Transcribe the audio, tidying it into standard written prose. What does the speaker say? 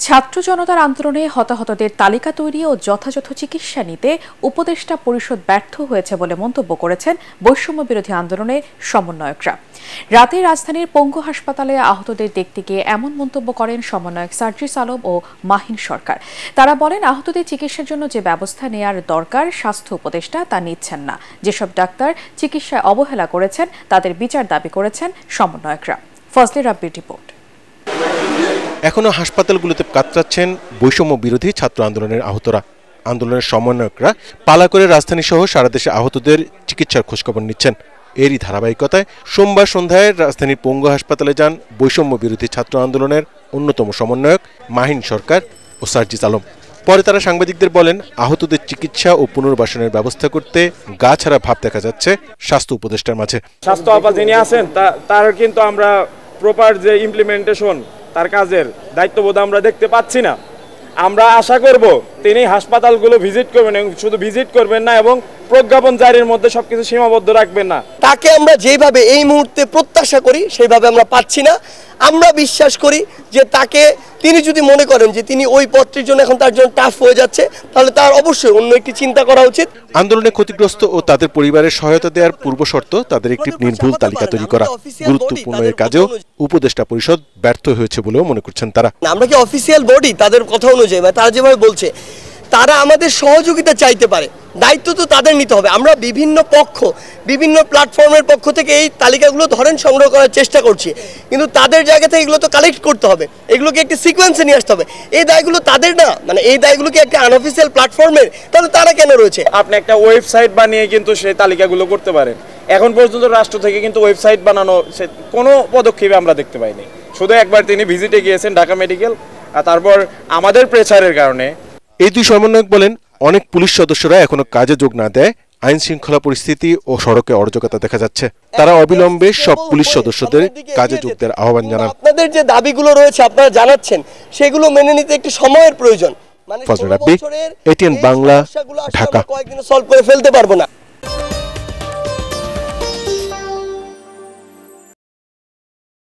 ছাত্র জনতার আন্দোলনে হতাহতদের তালিকা তৈরি ও যথাযথ চিকিৎসা নিতে উপদেষ্টা পরিষদ ব্যর্থ হয়েছে বলে মন্তব্য করেছেন বৈষম্য বিরোধী আন্দোলনের সমন্বয়করা। রাতে রাজধানীর পঙ্গু হাসপাতালে আহতদের দেখতে গিয়ে এমন মন্তব্য করেন সমন্বয়ক সার্জিস আলম ও মাহিন সরকার। তারা বলেন, আহতদের চিকিৎসার জন্য যে ব্যবস্থা নেয়ার দরকার স্বাস্থ্য উপদেষ্টা তা নিচ্ছেন না। যেসব ডাক্তার চিকিৎসায় অবহেলা করেছেন তাদের বিচার দাবি করেছেন সমন্বয়করা। ফজলে রাব্বির রিপোর্ট। এখনো হাসপাতালগুলোতে কাতরাচ্ছেন বৈষম্য বিরোধী ছাত্র আন্দোলনের আহতরা। আন্দোলনের সমন্বয়করা পালা করে রাজধানী সহ সারা দেশে আহতদের চিকিৎসার খোঁজখবর নিচ্ছেন। এরই ধারাবাহিকতায় সোমবার সন্ধ্যায় রাজধানীর পঙ্গু হাসপাতালে যান বৈষম্য বিরোধী ছাত্র আন্দোলনের অন্যতম সমন্বয়ক মাহিন সরকার ও সার্জিস আলম। পরে তারা সাংবাদিকদের বলেন, আহতদের চিকিৎসা ও পুনর্বাসনের ব্যবস্থা করতে গা ছাড়া ভাব দেখা যাচ্ছে স্বাস্থ্য উপদেষ্টার মাঝে। স্বাস্থ্য আপা যিনি আছেন তার কিন্তু আমরা প্রপার যে ইমপ্লিমেন্টেশন তার কাজের দায়িত্ববোধ আমরা দেখতে পাচ্ছি না। আমরা আশা করব তিনি হাসপাতালগুলো ভিজিট করবেন, এবং শুধু ভিজিট করবেন না এবং প্রজ্ঞাপন জারির মধ্যে সবকিছু সীমাবদ্ধ রাখবেন না। তাকে আমরা যেভাবে এই মুহূর্তে প্রত্যাশা করি সেইভাবে আমরা পাচ্ছি না। আমরা বিশ্বাস করি যে তিনি যদি মনে করেন যে তিনি ওই পত্রের জন্য এখন তার জন্য টাফ হয়ে যাচ্ছে, তাহলে তার অবশ্যই অন্য একটি চিন্তা করা উচিত। আন্দোলনে ক্ষতিগ্রস্ত ও তাদের পরিবারের সহায়তা দেওয়ার পূর্ব শর্ত তাদের একটি নির্ভুল তালিকা তৈরি করা। গুরুত্বপূর্ণ এর কাজেও উপদেষ্টা পরিষদ ব্যর্থ হয়েছে বলেও মনে করছেন তারা। আমরা কি অফিসিয়াল বডি, তাদের কথা অনুযায়ী তারা যেভাবে বলছে তারা আমাদের সহযোগিতা চাইতে পারে, দায়িত্ব তো তাদের নিতে হবে। আমরা বিভিন্ন প্ল্যাটফর্মের পক্ষ থেকে এই তালিকাগুলো সংগ্রহ করার চেষ্টা করছি, কিন্তু তাদের জায়গা থেকে এগুলো তো কালেক্ট করতে হবে, এগুলোকে একটি সিকোয়েন্সে নিয়ে আসতে হবে। এই দায়গুলো তাদের না, এই দায়গুলো কি একটা আনঅফিসিয়াল প্ল্যাটফর্মের, তাহলে তারা কেন রয়েছে? আপনি একটা ওয়েবসাইট বানিয়ে কিন্তু সেই তালিকাগুলো করতে পারেন। এখন পর্যন্ত রাষ্ট্র থেকে কিন্তু ওয়েবসাইট বানানো কোনো পদক্ষেপে আমরা দেখতে পাইনি। শুধু একবার তিনি ভিজিটে গিয়েছেন ঢাকা মেডিকেল, আর তারপর আমাদের প্রেসারের কারণে। এই দুই সমন্বয়ক বলেন, অনেক পুলিশ সদস্যরা এখনো কাজে যোগ না দেয় আইন শৃঙ্খলা পরিস্থিতি ও সড়কে অরাজকতা দেখা যাচ্ছে। তারা অবিলম্বে সব পুলিশ সদস্যদের কাজে যোগ দেওয়ার আহ্বান জানান। আপনাদের যে দাবিগুলো রয়েছে আপনারা জানাচ্ছেন, সেগুলো মেনে নিতে একটু সময়ের প্রয়োজন। ফজলে রাব্বি, এটিএন বাংলা, ঢাকা। কয়েকদিনে সলভ করে ফেলতে পারবো না।